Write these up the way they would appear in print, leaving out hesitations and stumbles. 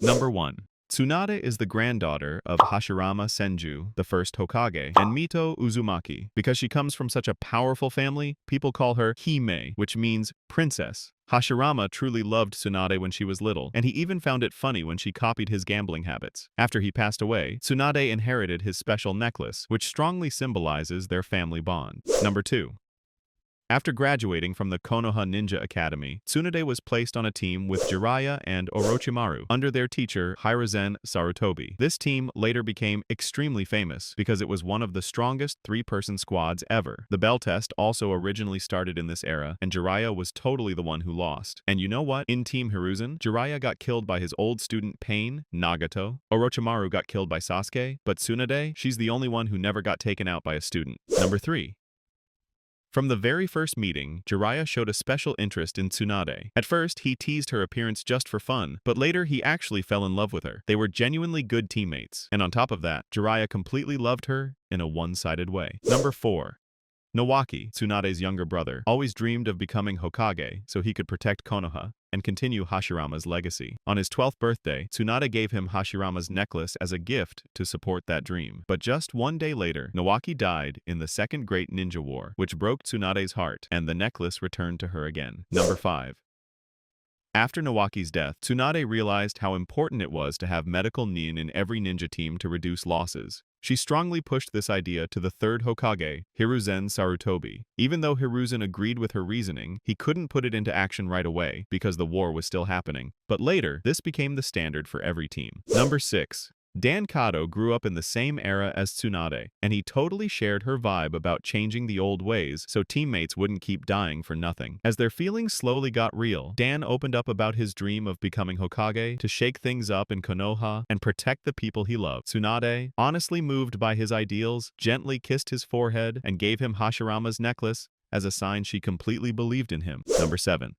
Number 1. Tsunade is the granddaughter of Hashirama Senju, the first Hokage, and Mito Uzumaki. Because she comes from such a powerful family, people call her Hime, which means princess. Hashirama truly loved Tsunade when she was little, and he even found it funny when she copied his gambling habits. After he passed away, Tsunade inherited his special necklace, which strongly symbolizes their family bond. Number 2. After graduating from the Konoha Ninja Academy, Tsunade was placed on a team with Jiraiya and Orochimaru under their teacher Hiruzen Sarutobi. This team later became extremely famous because it was one of the strongest three-person squads ever. The bell test also originally started in this era, and Jiraiya was totally the one who lost. And you know what? In Team Hiruzen, Jiraiya got killed by his old student Pain, Nagato. Orochimaru got killed by Sasuke, but Tsunade, she's the only one who never got taken out by a student. Number 3. From the very first meeting, Jiraiya showed a special interest in Tsunade. At first, he teased her appearance just for fun, but later he actually fell in love with her. They were genuinely good teammates. And on top of that, Jiraiya completely loved her in a one-sided way. Number 4. Nowaki, Tsunade's younger brother, always dreamed of becoming Hokage so he could protect Konoha and continue Hashirama's legacy. On his 12th birthday, Tsunade gave him Hashirama's necklace as a gift to support that dream. But just one day later, Nowaki died in the Second Great Ninja War, which broke Tsunade's heart, and the necklace returned to her again. Number 5. After Nowaki's death, Tsunade realized how important it was to have medical nin in every ninja team to reduce losses. She strongly pushed this idea to the third Hokage, Hiruzen Sarutobi. Even though Hiruzen agreed with her reasoning, he couldn't put it into action right away because the war was still happening. But later, this became the standard for every team. Number 6. Dan Kato grew up in the same era as Tsunade, and he totally shared her vibe about changing the old ways so teammates wouldn't keep dying for nothing. As their feelings slowly got real, Dan opened up about his dream of becoming Hokage to shake things up in Konoha and protect the people he loved. Tsunade, honestly moved by his ideals, gently kissed his forehead and gave him Hashirama's necklace as a sign she completely believed in him. Number 7.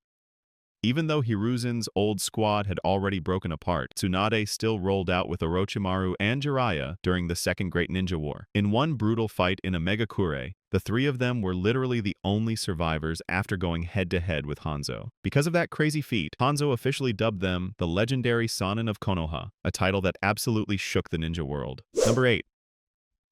Even though Hiruzen's old squad had already broken apart, Tsunade still rolled out with Orochimaru and Jiraiya during the Second Great Ninja War. In one brutal fight in a Megakure, the three of them were literally the only survivors after going head-to-head with Hanzo. Because of that crazy feat, Hanzo officially dubbed them the legendary Sannin of Konoha, a title that absolutely shook the ninja world. Number 8.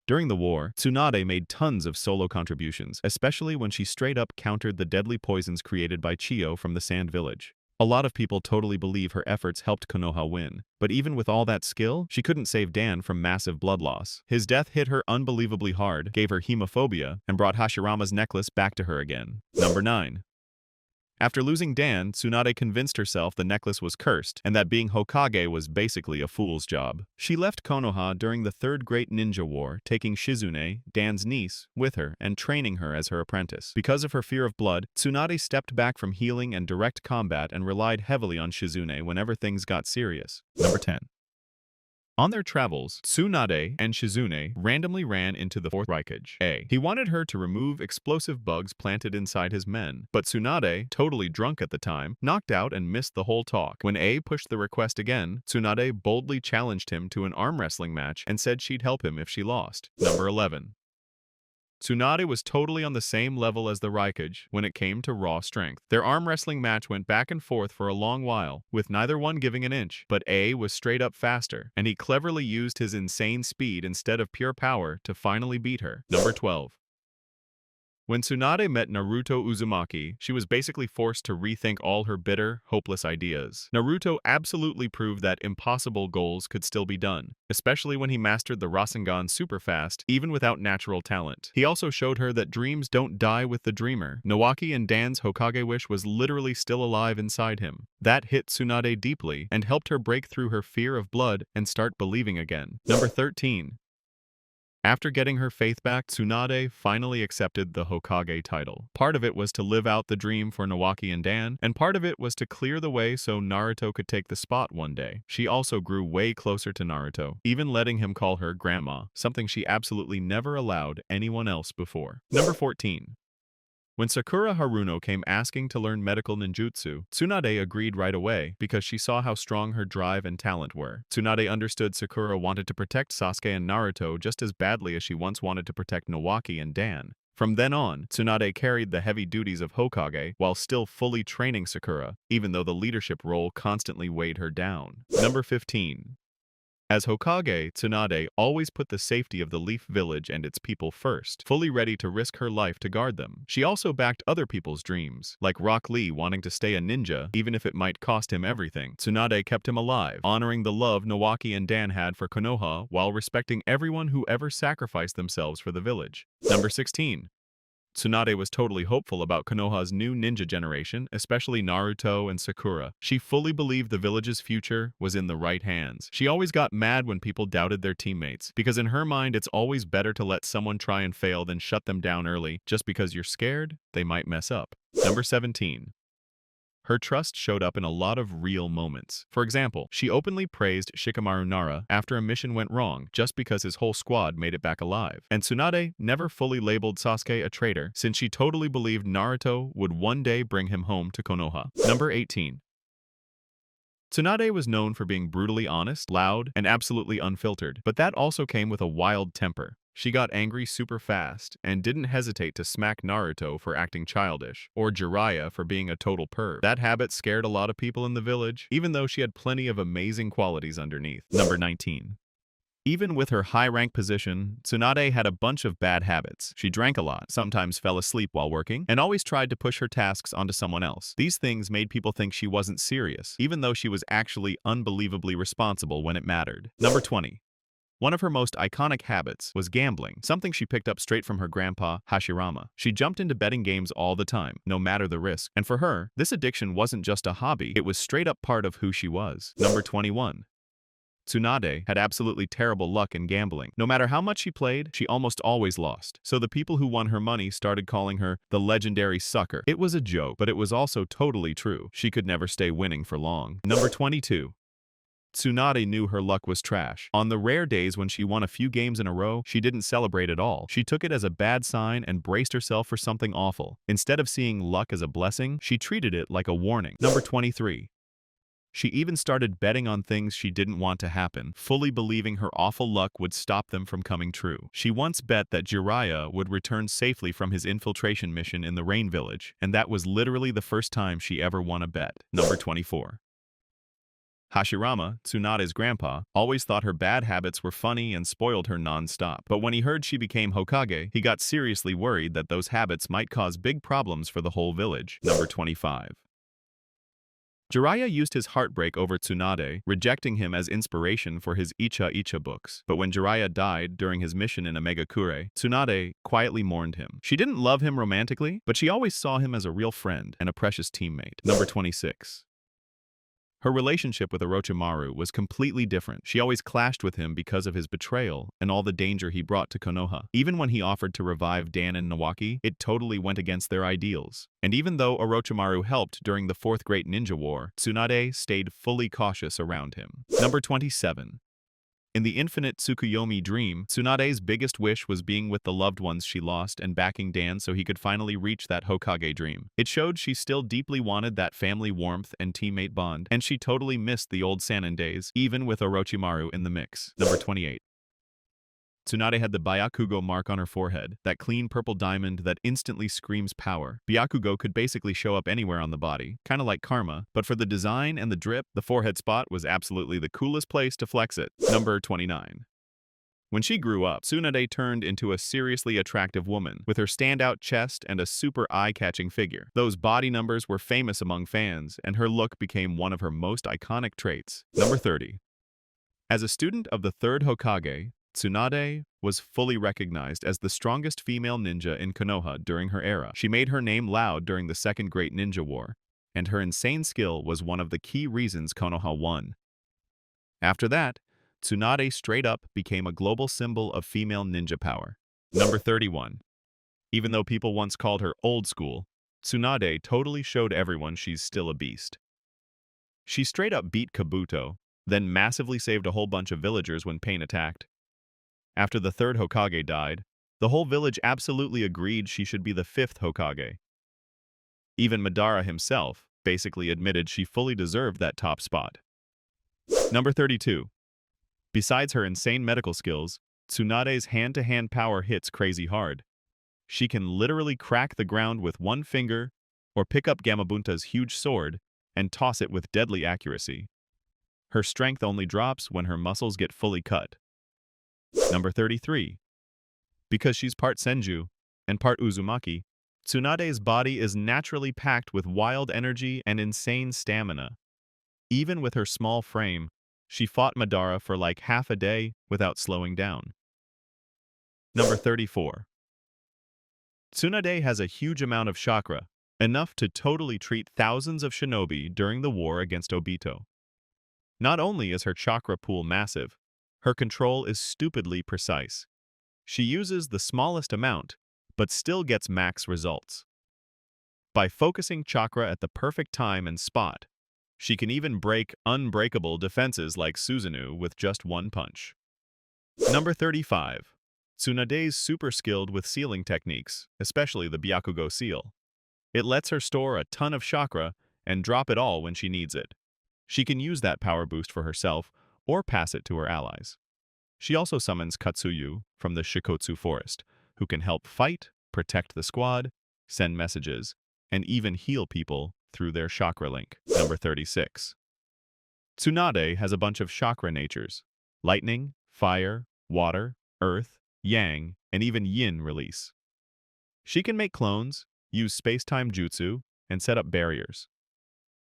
During the war, Tsunade made tons of solo contributions, especially when she straight up countered the deadly poisons created by Chiyo from the Sand Village. A lot of people totally believe her efforts helped Konoha win, but even with all that skill, she couldn't save Dan from massive blood loss. His death hit her unbelievably hard, gave her hemophobia, and brought Hashirama's necklace back to her again. Number 9. After losing Dan, Tsunade convinced herself the necklace was cursed and that being Hokage was basically a fool's job. She left Konoha during the Third Great Ninja War, taking Shizune, Dan's niece, with her and training her as her apprentice. Because of her fear of blood, Tsunade stepped back from healing and direct combat and relied heavily on Shizune whenever things got serious. Number 10. On their travels, Tsunade and Shizune randomly ran into the fourth Hokage. He wanted her to remove explosive bugs planted inside his men, but Tsunade, totally drunk at the time, knocked out and missed the whole talk. When A pushed the request again, Tsunade boldly challenged him to an arm wrestling match and said she'd help him if she lost. Number 11. Tsunade was totally on the same level as the Hokage when it came to raw strength. Their arm wrestling match went back and forth for a long while, with neither one giving an inch, but A was straight up faster, and he cleverly used his insane speed instead of pure power to finally beat her. Number 12. When Tsunade met Naruto Uzumaki, she was basically forced to rethink all her bitter, hopeless ideas. Naruto absolutely proved that impossible goals could still be done, especially when he mastered the Rasengan super fast, even without natural talent. He also showed her that dreams don't die with the dreamer. Nowaki and Dan's Hokage wish was literally still alive inside him. That hit Tsunade deeply and helped her break through her fear of blood and start believing again. Number 13. After getting her faith back, Tsunade finally accepted the Hokage title. Part of it was to live out the dream for Nowaki and Dan, and part of it was to clear the way so Naruto could take the spot one day. She also grew way closer to Naruto, even letting him call her grandma, something she absolutely never allowed anyone else before. Number 14. When Sakura Haruno came asking to learn medical ninjutsu, Tsunade agreed right away because she saw how strong her drive and talent were. Tsunade understood Sakura wanted to protect Sasuke and Naruto just as badly as she once wanted to protect Nowaki and Dan. From then on, Tsunade carried the heavy duties of Hokage while still fully training Sakura, even though the leadership role constantly weighed her down. Number 15. As Hokage, Tsunade always put the safety of the Leaf Village and its people first, fully ready to risk her life to guard them. She also backed other people's dreams, like Rock Lee wanting to stay a ninja even if it might cost him everything. Tsunade kept him alive, honoring the love Nawaki and Dan had for Konoha while respecting everyone who ever sacrificed themselves for the village. Number 16. Tsunade was totally hopeful about Konoha's new ninja generation, especially Naruto and Sakura. She fully believed the village's future was in the right hands. She always got mad when people doubted their teammates, because in her mind it's always better to let someone try and fail than shut them down early, just because you're scared they might mess up. Number 17. Her trust showed up in a lot of real moments. For example, she openly praised Shikamaru Nara after a mission went wrong just because his whole squad made it back alive. And Tsunade never fully labeled Sasuke a traitor since she totally believed Naruto would one day bring him home to Konoha. Number 18. Tsunade was known for being brutally honest, loud, and absolutely unfiltered, but that also came with a wild temper. She got angry super fast and didn't hesitate to smack Naruto for acting childish, or Jiraiya for being a total perv. That habit scared a lot of people in the village, even though she had plenty of amazing qualities underneath. Number 19. Even with her high-rank position, Tsunade had a bunch of bad habits. She drank a lot, sometimes fell asleep while working, and always tried to push her tasks onto someone else. These things made people think she wasn't serious, even though she was actually unbelievably responsible when it mattered. Number 20. One of her most iconic habits was gambling, something she picked up straight from her grandpa, Hashirama. She jumped into betting games all the time, no matter the risk. And for her, this addiction wasn't just a hobby, it was straight up part of who she was. Number 21. Tsunade had absolutely terrible luck in gambling. No matter how much she played, she almost always lost. So the people who won her money started calling her the legendary sucker. It was a joke, but it was also totally true. She could never stay winning for long. Number 22. Tsunade knew her luck was trash. On the rare days when she won a few games in a row, she didn't celebrate at all. She took it as a bad sign and braced herself for something awful. Instead of seeing luck as a blessing, she treated it like a warning. Number 23. She even started betting on things she didn't want to happen, fully believing her awful luck would stop them from coming true. She once bet that Jiraiya would return safely from his infiltration mission in the Rain Village, and that was literally the first time she ever won a bet. Number 24. Hashirama, Tsunade's grandpa, always thought her bad habits were funny and spoiled her non-stop. But when he heard she became Hokage, he got seriously worried that those habits might cause big problems for the whole village. Number 25. Jiraiya used his heartbreak over Tsunade, rejecting him as inspiration for his Icha Icha books. But when Jiraiya died during his mission in Omegakure, Tsunade quietly mourned him. She didn't love him romantically, but she always saw him as a real friend and a precious teammate. Number 26. Her relationship with Orochimaru was completely different. She always clashed with him because of his betrayal and all the danger he brought to Konoha. Even when he offered to revive Dan and Nawaki, it totally went against their ideals. And even though Orochimaru helped during the Fourth Great Ninja War, Tsunade stayed fully cautious around him. Number 27. In the infinite Tsukuyomi dream, Tsunade's biggest wish was being with the loved ones she lost and backing Dan so he could finally reach that Hokage dream. It showed she still deeply wanted that family warmth and teammate bond, and she totally missed the old Sannin days, even with Orochimaru in the mix. Number 28. Tsunade had the Byakugo mark on her forehead, that clean purple diamond that instantly screams power. Byakugo could basically show up anywhere on the body, kinda like karma, but for the design and the drip, the forehead spot was absolutely the coolest place to flex it. Number 29. When she grew up, Tsunade turned into a seriously attractive woman, with her standout chest and a super eye-catching figure. Those body numbers were famous among fans, and her look became one of her most iconic traits. Number 30. As a student of the third Hokage, Tsunade was fully recognized as the strongest female ninja in Konoha during her era. She made her name loud during the Second Great Ninja War, and her insane skill was one of the key reasons Konoha won. After that, Tsunade straight up became a global symbol of female ninja power. Number 31. Even though people once called her old school, Tsunade totally showed everyone she's still a beast. She straight up beat Kabuto, then massively saved a whole bunch of villagers when Pain attacked. After the third Hokage died, the whole village absolutely agreed she should be the fifth Hokage. Even Madara himself basically admitted she fully deserved that top spot. Number 32. Besides her insane medical skills, Tsunade's hand-to-hand power hits crazy hard. She can literally crack the ground with one finger or pick up Gamabunta's huge sword and toss it with deadly accuracy. Her strength only drops when her muscles get fully cut. Number 33. Because she's part Senju and part Uzumaki, Tsunade's body is naturally packed with wild energy and insane stamina. Even with her small frame, she fought Madara for like half a day without slowing down. Number 34. Tsunade has a huge amount of chakra, enough to totally treat thousands of shinobi during the war against Obito. Not only is her chakra pool massive, her control is stupidly precise. She uses the smallest amount, but still gets max results. By focusing chakra at the perfect time and spot, she can even break unbreakable defenses like Susanoo with just one punch. Number 35. Tsunade's super skilled with sealing techniques, especially the Byakugo seal. It lets her store a ton of chakra and drop it all when she needs it. She can use that power boost for herself or pass it to her allies. She also summons Katsuyu from the Shikotsu forest, who can help fight, protect the squad, send messages, and even heal people through their chakra link. Number 36. Tsunade has a bunch of chakra natures: lightning, fire, water, earth, yang, and even yin release. She can make clones, use space-time jutsu, and set up barriers.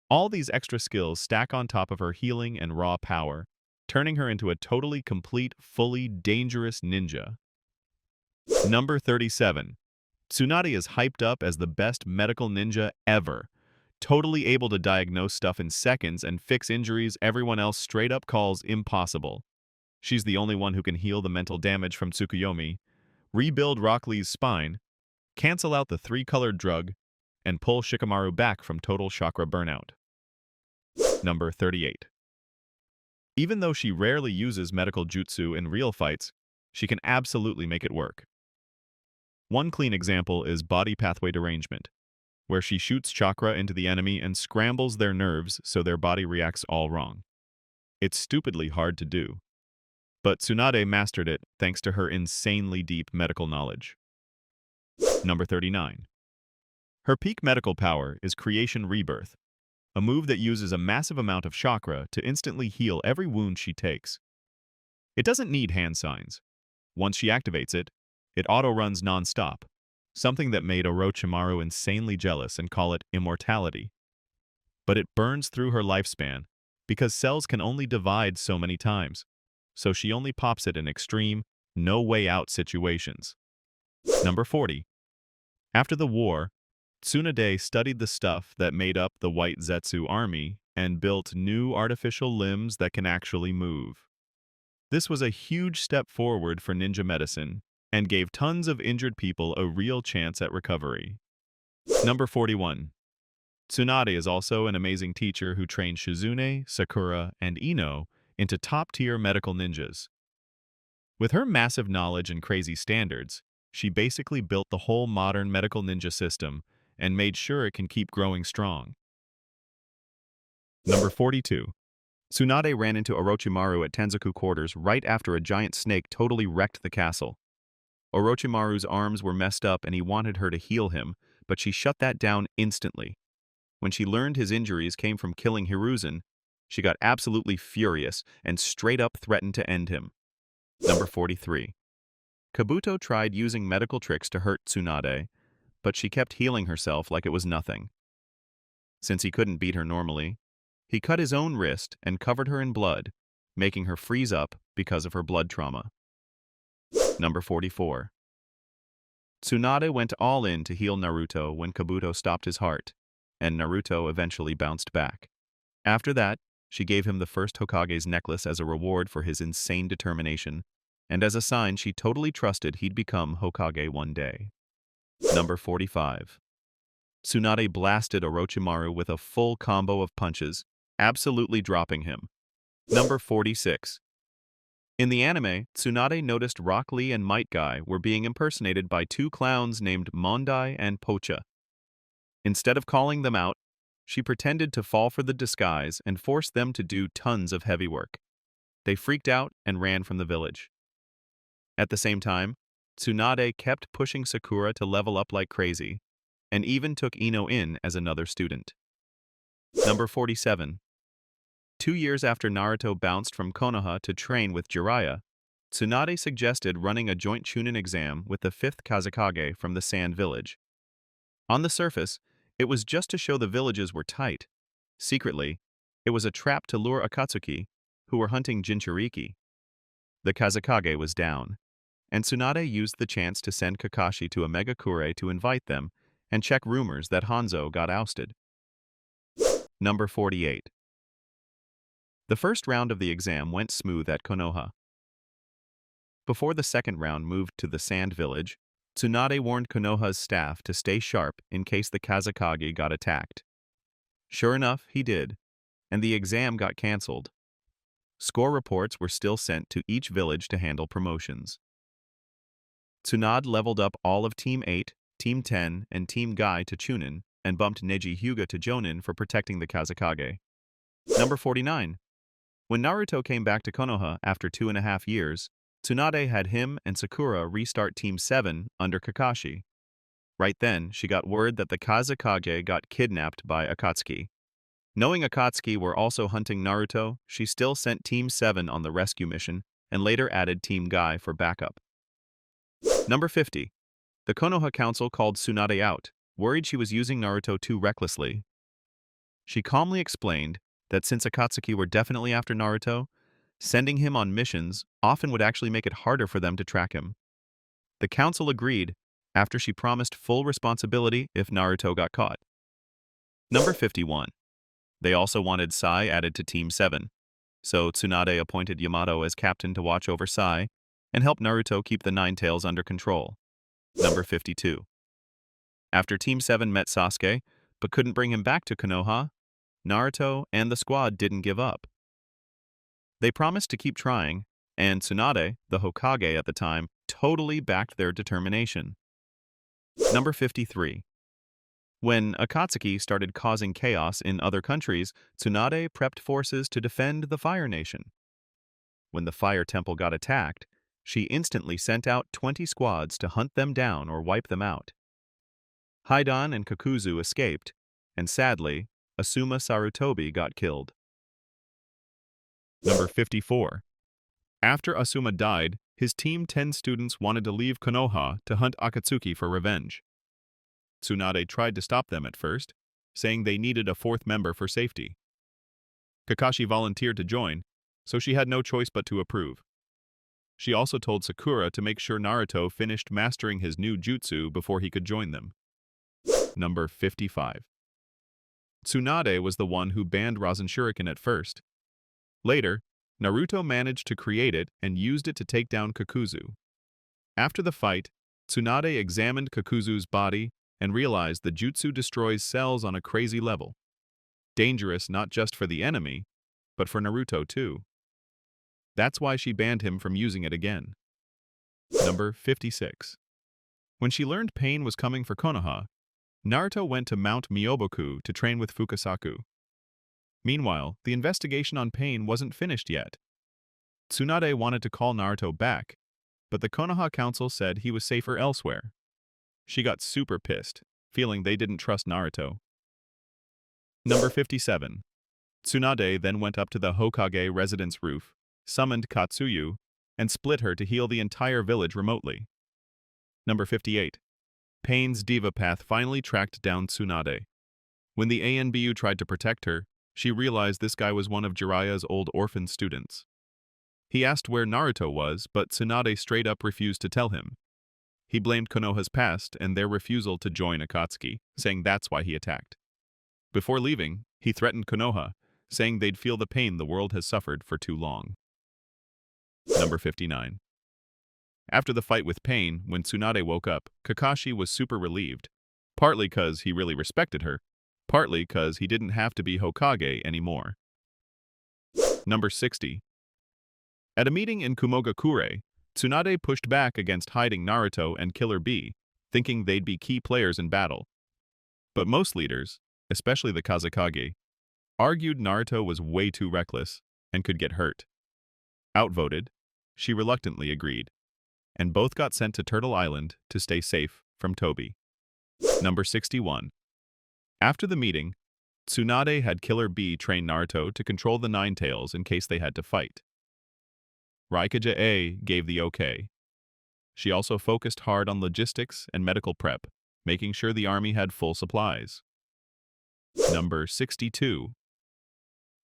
All these extra skills stack on top of her healing and raw power, turning her into a totally complete, fully dangerous ninja. Number 37. Tsunade is hyped up as the best medical ninja ever, totally able to diagnose stuff in seconds and fix injuries everyone else straight up calls impossible. She's the only one who can heal the mental damage from Tsukuyomi, rebuild Rock Lee's spine, cancel out the three-colored drug, and pull Shikamaru back from total chakra burnout. Number 38. Even though she rarely uses medical jutsu in real fights, she can absolutely make it work. One clean example is body pathway derangement, where she shoots chakra into the enemy and scrambles their nerves so their body reacts all wrong. It's stupidly hard to do, but Tsunade mastered it thanks to her insanely deep medical knowledge. Number 39. Her peak medical power is Creation Rebirth, a move that uses a massive amount of chakra to instantly heal every wound she takes. It doesn't need hand signs. Once she activates it, it auto-runs non-stop, something that made Orochimaru insanely jealous and call it immortality. But it burns through her lifespan because cells can only divide so many times, so she only pops it in extreme, no-way-out situations. Number 40. After the war, Tsunade studied the stuff that made up the White Zetsu army and built new artificial limbs that can actually move. This was a huge step forward for ninja medicine and gave tons of injured people a real chance at recovery. Number 41. Tsunade is also an amazing teacher who trained Shizune, Sakura, and Ino into top-tier medical ninjas. With her massive knowledge and crazy standards, she basically built the whole modern medical ninja system and made sure it can keep growing strong. Number 42. Tsunade ran into Orochimaru at Tenzoku quarters right after a giant snake totally wrecked the castle. Orochimaru's arms were messed up and he wanted her to heal him, but she shut that down instantly. When she learned his injuries came from killing Hiruzen, she got absolutely furious and straight up threatened to end him. Number 43. Kabuto tried using medical tricks to hurt Tsunade, but she kept healing herself like it was nothing. Since he couldn't beat her normally, he cut his own wrist and covered her in blood, making her freeze up because of her blood trauma. Number 44. Tsunade went all in to heal Naruto when Kabuto stopped his heart, and Naruto eventually bounced back. After that, she gave him the First Hokage's necklace as a reward for his insane determination, and as a sign she totally trusted he'd become Hokage one day. Number 45. Tsunade blasted Orochimaru with a full combo of punches, absolutely dropping him. Number 46. In the anime, Tsunade noticed Rock Lee and Might Guy were being impersonated by two clowns named Mondai and Pocha. Instead of calling them out, she pretended to fall for the disguise and forced them to do tons of heavy work. They freaked out and ran from the village. At the same time, Tsunade kept pushing Sakura to level up like crazy, and even took Ino in as another student. Number 47. 2 years after Naruto bounced from Konoha to train with Jiraiya, Tsunade suggested running a joint Chunin exam with the 5th Kazekage from the Sand Village. On the surface, it was just to show the villages were tight. Secretly, it was a trap to lure Akatsuki, who were hunting Jinchuriki. The Kazekage was down, and Tsunade used the chance to send Kakashi to Omegakure to invite them and check rumors that Hanzo got ousted. Number 48. The first round of the exam went smooth at Konoha. Before the second round moved to the Sand Village, Tsunade warned Konoha's staff to stay sharp in case the Kazekage got attacked. Sure enough, he did, and the exam got cancelled. Score reports were still sent to each village to handle promotions. Tsunade leveled up all of Team 8, Team 10, and Team Guy to Chunin, and bumped Neji Hyuga to Jonin for protecting the Kazekage. Number 49. When Naruto came back to Konoha after 2.5 years, Tsunade had him and Sakura restart Team 7 under Kakashi. Right then, she got word that the Kazekage got kidnapped by Akatsuki. Knowing Akatsuki were also hunting Naruto, she still sent Team 7 on the rescue mission and later added Team Guy for backup. Number 50. The Konoha Council called Tsunade out, worried she was using Naruto too recklessly. She calmly explained that since Akatsuki were definitely after Naruto, sending him on missions often would actually make it harder for them to track him. The council agreed after she promised full responsibility if Naruto got caught. Number 51. They also wanted Sai added to Team 7, so Tsunade appointed Yamato as captain to watch over Sai and help Naruto keep the Nine Tails under control. Number 52. After Team 7 met Sasuke, but couldn't bring him back to Konoha, Naruto and the squad didn't give up. They promised to keep trying, and Tsunade, the Hokage at the time, totally backed their determination. Number 53. When Akatsuki started causing chaos in other countries, Tsunade prepped forces to defend the Fire Nation. When the Fire Temple got attacked, she instantly sent out 20 squads to hunt them down or wipe them out. Hidan and Kakuzu escaped, and sadly, Asuma Sarutobi got killed. Number 54. After Asuma died, his Team 10 students wanted to leave Konoha to hunt Akatsuki for revenge. Tsunade tried to stop them at first, saying they needed a 4th member for safety. Kakashi volunteered to join, so she had no choice but to approve. She also told Sakura to make sure Naruto finished mastering his new jutsu before he could join them. Number 55. Tsunade was the one who banned Rasen Shuriken at first. Later, Naruto managed to create it and used it to take down Kakuzu. After the fight, Tsunade examined Kakuzu's body and realized the jutsu destroys cells on a crazy level. Dangerous not just for the enemy, but for Naruto too. That's why she banned him from using it again. Number 56. When she learned pain was coming for Konoha, Naruto went to Mount Myoboku to train with Fukasaku. Meanwhile, the investigation on pain wasn't finished yet. Tsunade wanted to call Naruto back, but the Konoha Council said he was safer elsewhere. She got super pissed, feeling they didn't trust Naruto. Number 57. Tsunade then went up to the Hokage residence roof, summoned Katsuyu, and split her to heal the entire village remotely. Number 58. Pain's diva path finally tracked down Tsunade. When the ANBU tried to protect her, she realized this guy was one of Jiraiya's old orphan students. He asked where Naruto was, but Tsunade straight up refused to tell him. He blamed Konoha's past and their refusal to join Akatsuki, saying that's why he attacked. Before leaving, he threatened Konoha, saying they'd feel the pain the world has suffered for too long. Number 59. After the fight with Pain, when Tsunade woke up, Kakashi was super relieved, partly because he really respected her, partly because he didn't have to be Hokage anymore. Number 60. At a meeting in Kumogakure, Tsunade pushed back against hiding Naruto and Killer Bee, thinking they'd be key players in battle. But most leaders, especially the Kazekage, argued Naruto was way too reckless and could get hurt. Outvoted, she reluctantly agreed. and both got sent to Turtle Island to stay safe from Toby. Number 61. After the meeting, Tsunade had Killer Bee train Naruto to control the Nine Tails in case they had to fight. Raikage A gave the okay. She also focused hard on logistics and medical prep, making sure the army had full supplies. Number 62.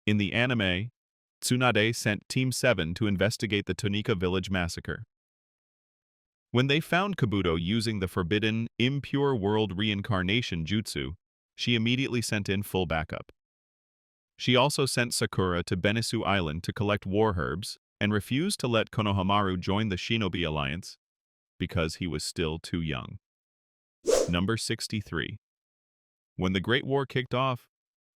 In the anime, Tsunade sent Team 7 to investigate the Tonika village massacre. When they found Kabuto using the forbidden, impure world reincarnation jutsu, she immediately sent in full backup. She also sent Sakura to Benisu Island to collect war herbs and refused to let Konohamaru join the Shinobi Alliance because he was still too young. Number 63. When the Great War kicked off,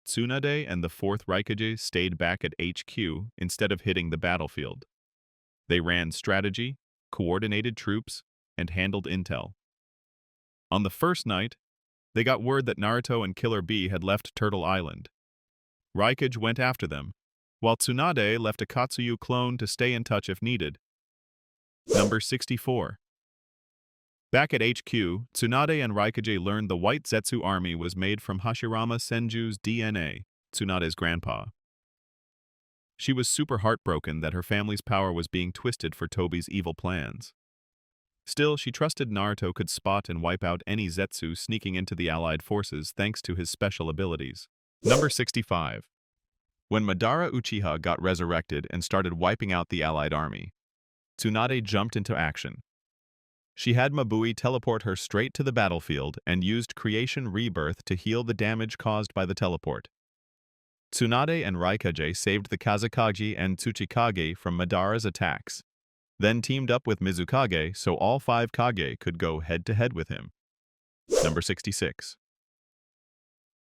Tsunade and the 4th Raikage stayed back at HQ instead of hitting the battlefield. They ran strategy, coordinated troops, and handled intel. On the first night, they got word that Naruto and Killer Bee had left Turtle Island. Raikage went after them, while Tsunade left a Katsuyu clone to stay in touch if needed. Number 64. Back at HQ, Tsunade and Raikage learned the White Zetsu army was made from Hashirama Senju's DNA, Tsunade's grandpa. She was super heartbroken that her family's power was being twisted for Tobi's evil plans. Still, she trusted Naruto could spot and wipe out any Zetsu sneaking into the allied forces thanks to his special abilities. Number 65. When Madara Uchiha got resurrected and started wiping out the allied army, Tsunade jumped into action. She had Mabui teleport her straight to the battlefield and used Creation Rebirth to heal the damage caused by the teleport. Tsunade and Raikage saved the Kazekage and Tsuchikage from Madara's attacks, then teamed up with Mizukage so all 5 Kage could go head-to-head with him. Number 66.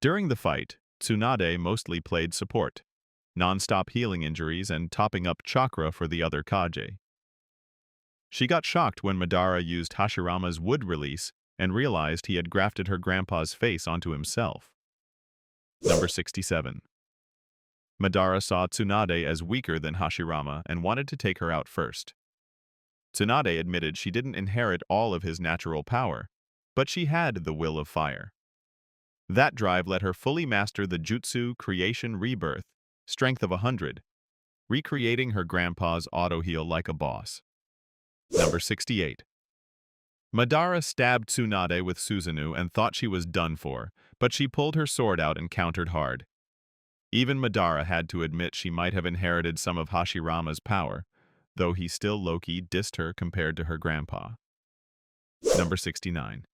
During the fight, Tsunade mostly played support, non-stop healing injuries and topping up chakra for the other Kage. She got shocked when Madara used Hashirama's wood release and realized he had grafted her grandpa's face onto himself. Number 67. Madara saw Tsunade as weaker than Hashirama and wanted to take her out first. Tsunade admitted she didn't inherit all of his natural power, but she had the will of fire. That drive let her fully master the Jutsu Creation Rebirth, strength of 100, recreating her grandpa's auto-heal like a boss. Number 68. Madara stabbed Tsunade with Susanoo and thought she was done for, but she pulled her sword out and countered hard. Even Madara had to admit she might have inherited some of Hashirama's power, though he still low-key dissed her compared to her grandpa. Number 69.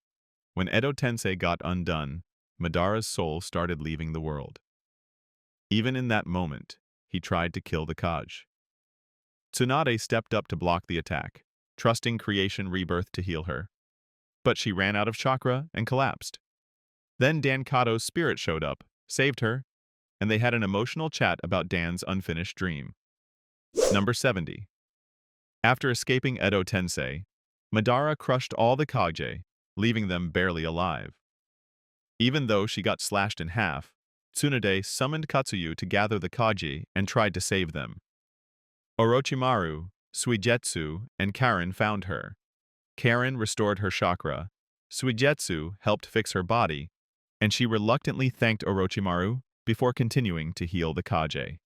When Edo Tensei got undone, Madara's soul started leaving the world. Even in that moment, he tried to kill the Kage. Tsunade stepped up to block the attack, trusting Creation Rebirth to heal her. But she ran out of chakra and collapsed. Then Dan Kato's spirit showed up, saved her, and they had an emotional chat about Dan's unfinished dream. Number 70. After escaping Edo Tensei, Madara crushed all the Kage, leaving them barely alive. Even though she got slashed in half, Tsunade summoned Katsuyu to gather the Kage and tried to save them. Orochimaru, Suigetsu, and Karin found her. Karin restored her chakra, Suigetsu helped fix her body, and she reluctantly thanked Orochimaru before continuing to heal the Kage.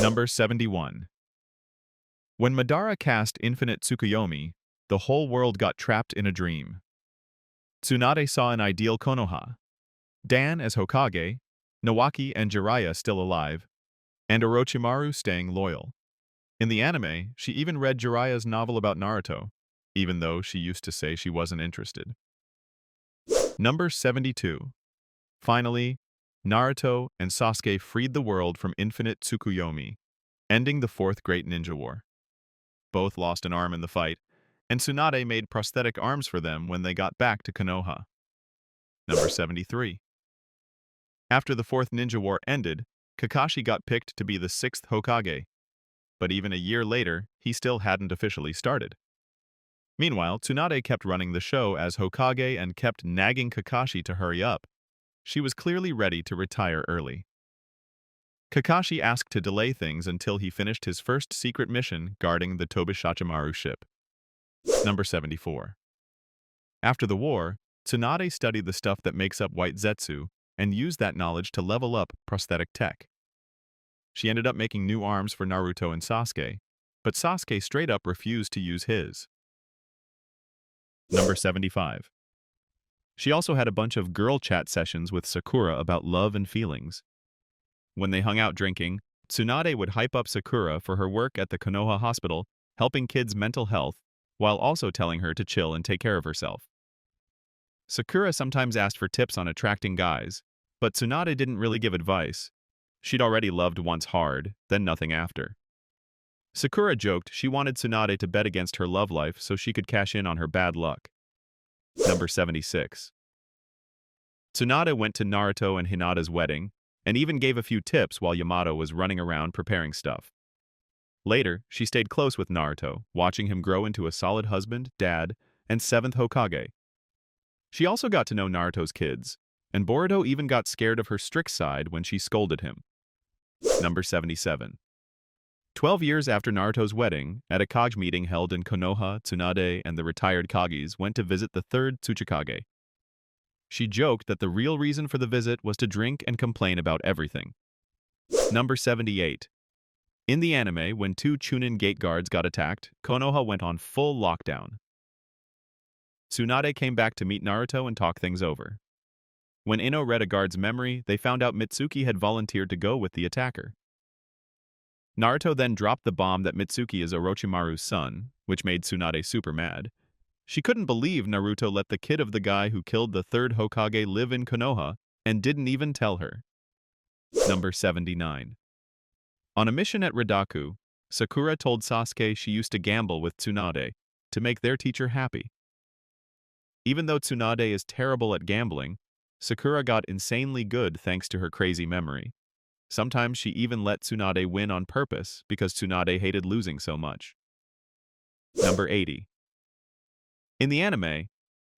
Number 71. When Madara cast Infinite Tsukuyomi, the whole world got trapped in a dream. Tsunade saw an ideal Konoha, Dan as Hokage, Nawaki and Jiraiya still alive, and Orochimaru staying loyal. In the anime, she even read Jiraiya's novel about Naruto, even though she used to say she wasn't interested. Number 72. Finally, Naruto and Sasuke freed the world from Infinite Tsukuyomi, ending the 4th Great Ninja War. Both lost an arm in the fight, and Tsunade made prosthetic arms for them when they got back to Konoha. Number 73. After the 4th Ninja War ended, Kakashi got picked to be the 6th Hokage, but even a year later, he still hadn't officially started. Meanwhile, Tsunade kept running the show as Hokage and kept nagging Kakashi to hurry up. She was clearly ready to retire early. Kakashi asked to delay things until he finished his first secret mission guarding the Tobishachimaru ship. Number 74. After the war, Tsunade studied the stuff that makes up white Zetsu and used that knowledge to level up prosthetic tech. She ended up making new arms for Naruto and Sasuke, but Sasuke straight up refused to use his. Number 75. She also had a bunch of girl chat sessions with Sakura about love and feelings. When they hung out drinking, Tsunade would hype up Sakura for her work at the Konoha hospital, helping kids' mental health, while also telling her to chill and take care of herself. Sakura sometimes asked for tips on attracting guys, but Tsunade didn't really give advice. She'd already loved once hard, then nothing after. Sakura joked she wanted Tsunade to bet against her love life so she could cash in on her bad luck. Number 76. Tsunade went to Naruto and Hinata's wedding, and even gave a few tips while Yamato was running around preparing stuff. Later, she stayed close with Naruto, watching him grow into a solid husband, dad, and 7th Hokage. She also got to know Naruto's kids, and Boruto even got scared of her strict side when she scolded him. Number 77. 12 years after Naruto's wedding, at a Kage meeting held in Konoha, Tsunade and the retired Kages went to visit the 3rd Tsuchikage. She joked that the real reason for the visit was to drink and complain about everything. Number 78. In the anime, when 2 Chunin gate guards got attacked, Konoha went on full lockdown. Tsunade came back to meet Naruto and talk things over. When Ino read a guard's memory, they found out Mitsuki had volunteered to go with the attacker. Naruto then dropped the bomb that Mitsuki is Orochimaru's son, which made Tsunade super mad. She couldn't believe Naruto let the kid of the guy who killed the 3rd Hokage live in Konoha and didn't even tell her. Number 79. On a mission at Ridaku, Sakura told Sasuke she used to gamble with Tsunade to make their teacher happy. Even though Tsunade is terrible at gambling, Sakura got insanely good thanks to her crazy memory. Sometimes she even let Tsunade win on purpose because Tsunade hated losing so much. Number 80. In the anime,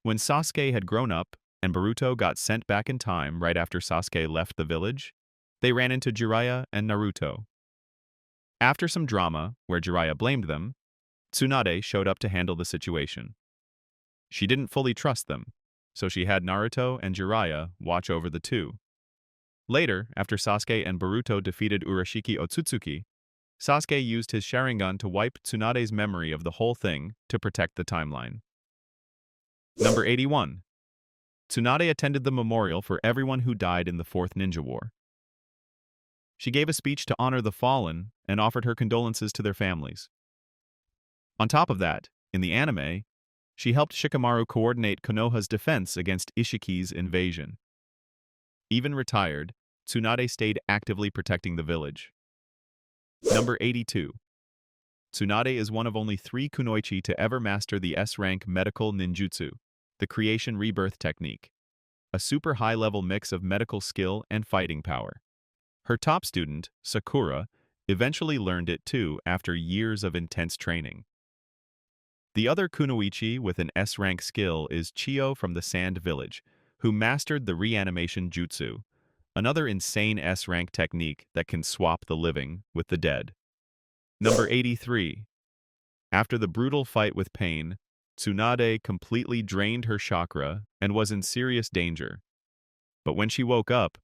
when Sasuke had grown up and Boruto got sent back in time right after Sasuke left the village, they ran into Jiraiya and Naruto. After some drama, where Jiraiya blamed them, Tsunade showed up to handle the situation. She didn't fully trust them, so she had Naruto and Jiraiya watch over the two. Later, after Sasuke and Boruto defeated Urashiki Otsutsuki, Sasuke used his Sharingan to wipe Tsunade's memory of the whole thing to protect the timeline. Number 81. Tsunade attended the memorial for everyone who died in the 4th Ninja War. She gave a speech to honor the fallen and offered her condolences to their families. On top of that, in the anime, she helped Shikamaru coordinate Konoha's defense against Ishiki's invasion. Even retired, Tsunade stayed actively protecting the village. Number 82. Tsunade is one of only 3 kunoichi to ever master the S-rank medical ninjutsu, the creation rebirth technique, a super high-level mix of medical skill and fighting power. Her top student, Sakura, eventually learned it too after years of intense training. The other kunoichi with an S-rank skill is Chiyo from the Sand Village, who mastered the reanimation jutsu, another insane S-rank technique that can swap the living with the dead. Number 83. After the brutal fight with Pain, Tsunade completely drained her chakra and was in serious danger. But when she woke up,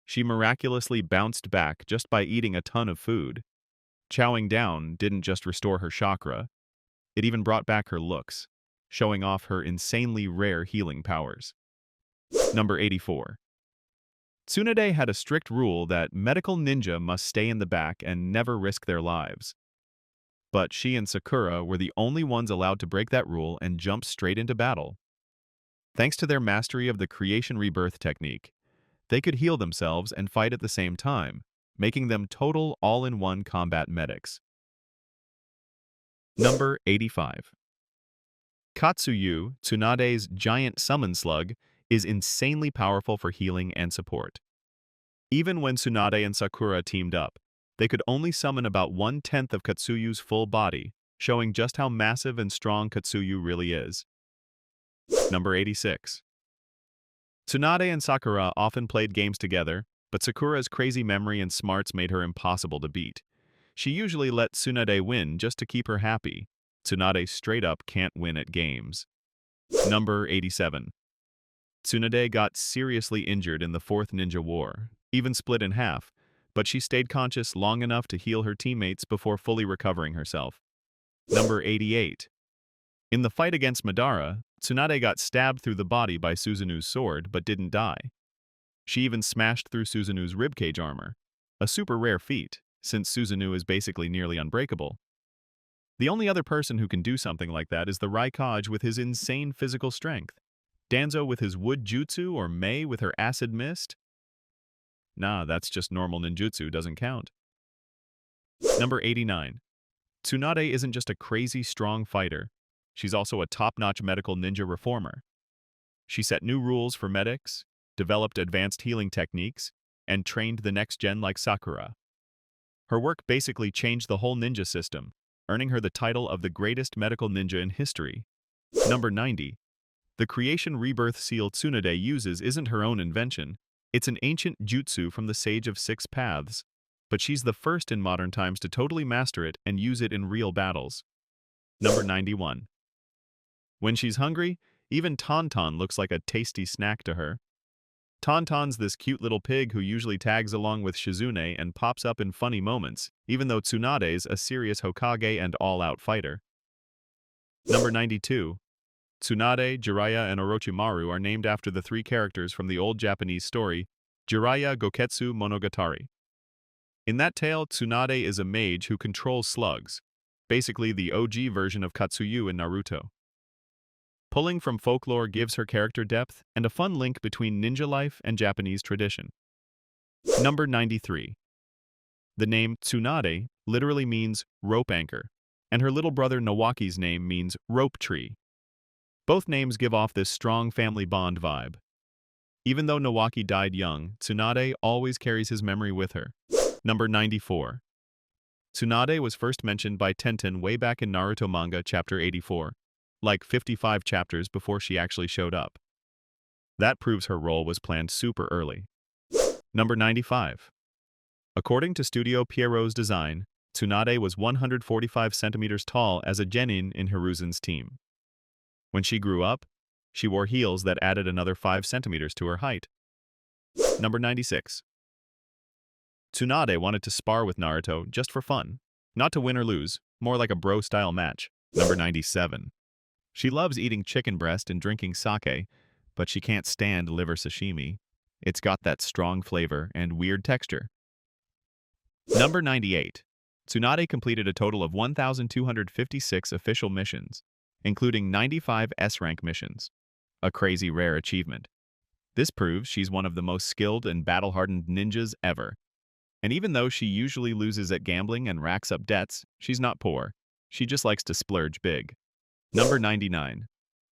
she miraculously bounced back just by eating a ton of food. Chowing down didn't just restore her chakra, it even brought back her looks, showing off her insanely rare healing powers. Number 84. Tsunade had a strict rule that medical ninja must stay in the back and never risk their lives. But she and Sakura were the only ones allowed to break that rule and jump straight into battle. Thanks to their mastery of the creation rebirth technique, they could heal themselves and fight at the same time, making them total all-in-one combat medics. Number 85. Katsuyu, Tsunade's giant summon slug, is insanely powerful for healing and support. Even when Tsunade and Sakura teamed up, they could only summon about 1/10 of Katsuyu's full body, showing just how massive and strong Katsuyu really is. Number 86. Tsunade and Sakura often played games together, but Sakura's crazy memory and smarts made her impossible to beat. She usually let Tsunade win just to keep her happy, Tsunade straight up can't win at games. Number 87. Tsunade got seriously injured in the Fourth Ninja War, even split in half, but she stayed conscious long enough to heal her teammates before fully recovering herself. Number 88. In the fight against Madara, Tsunade got stabbed through the body by Suzanu's sword but didn't die. She even smashed through Suzanu's ribcage armor, a super rare feat, since Susanoo is basically nearly unbreakable. The only other person who can do something like that is the Raikage with his insane physical strength. Danzo with his wood jutsu or Mei with her acid mist? Nah, that's just normal ninjutsu, doesn't count. Number 89. Tsunade isn't just a crazy strong fighter. She's also a top-notch medical ninja reformer. She set new rules for medics, developed advanced healing techniques, and trained the next gen like Sakura. Her work basically changed the whole ninja system, earning her the title of the greatest medical ninja in history. Number 90. The creation rebirth seal Tsunade uses isn't her own invention. It's an ancient jutsu from the Sage of Six Paths, but she's the first in modern times to totally master it and use it in real battles. Number 91. When she's hungry, even Tauntaun looks like a tasty snack to her. Tauntaun's this cute little pig who usually tags along with Shizune and pops up in funny moments, even though Tsunade's a serious Hokage and all-out fighter. Number 92. Tsunade, Jiraiya, and Orochimaru are named after the three characters from the old Japanese story, Jiraiya Goketsu Monogatari. In that tale, Tsunade is a mage who controls slugs, basically the OG version of Katsuyu in Naruto. Pulling from folklore gives her character depth and a fun link between ninja life and Japanese tradition. Number 93. The name Tsunade literally means rope anchor, and her little brother Nawaki's name means rope tree. Both names give off this strong family bond vibe. Even though Nawaki died young, Tsunade always carries his memory with her. Number 94. Tsunade was first mentioned by Tenten way back in Naruto manga chapter 84. Like 55 chapters before she actually showed up. That proves her role was planned super early. Number 95. According to Studio Pierrot's design, Tsunade was 145 centimeters tall as a genin in Hiruzen's team. When she grew up, she wore heels that added another 5 centimeters to her height. Number 96. Tsunade wanted to spar with Naruto just for fun, not to win or lose, more like a bro-style match. Number 97. She loves eating chicken breast and drinking sake, but she can't stand liver sashimi. It's got that strong flavor and weird texture. Number 98. Tsunade completed a total of 1,256 official missions, including 95 S-rank missions. A crazy rare achievement. This proves she's one of the most skilled and battle-hardened ninjas ever. And even though she usually loses at gambling and racks up debts, she's not poor. She just likes to splurge big. Number 99.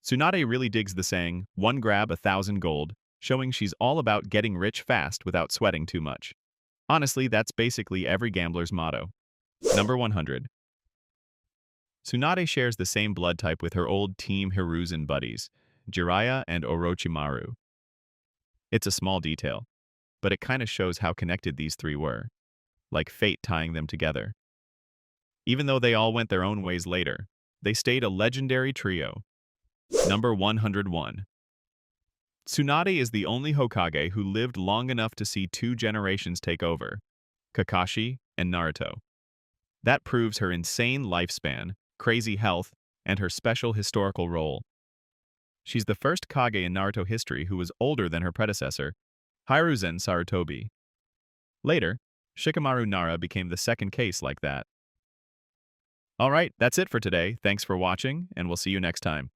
Tsunade really digs the saying, "One grab, 1,000 gold," showing she's all about getting rich fast without sweating too much. Honestly, that's basically every gambler's motto. Number 100. Tsunade shares the same blood type with her old Team Hiruzen buddies, Jiraiya and Orochimaru. It's a small detail, but it kind of shows how connected these three were, like fate tying them together. Even though they all went their own ways later, they stayed a legendary trio. Number 101. Tsunade is the only Hokage who lived long enough to see 2 generations take over, Kakashi and Naruto. That proves her insane lifespan, crazy health, and her special historical role. She's the first Kage in Naruto history who was older than her predecessor, Hiruzen Sarutobi. Later, Shikamaru Nara became the second case like that. Alright, that's it for today. Thanks for watching, and we'll see you next time.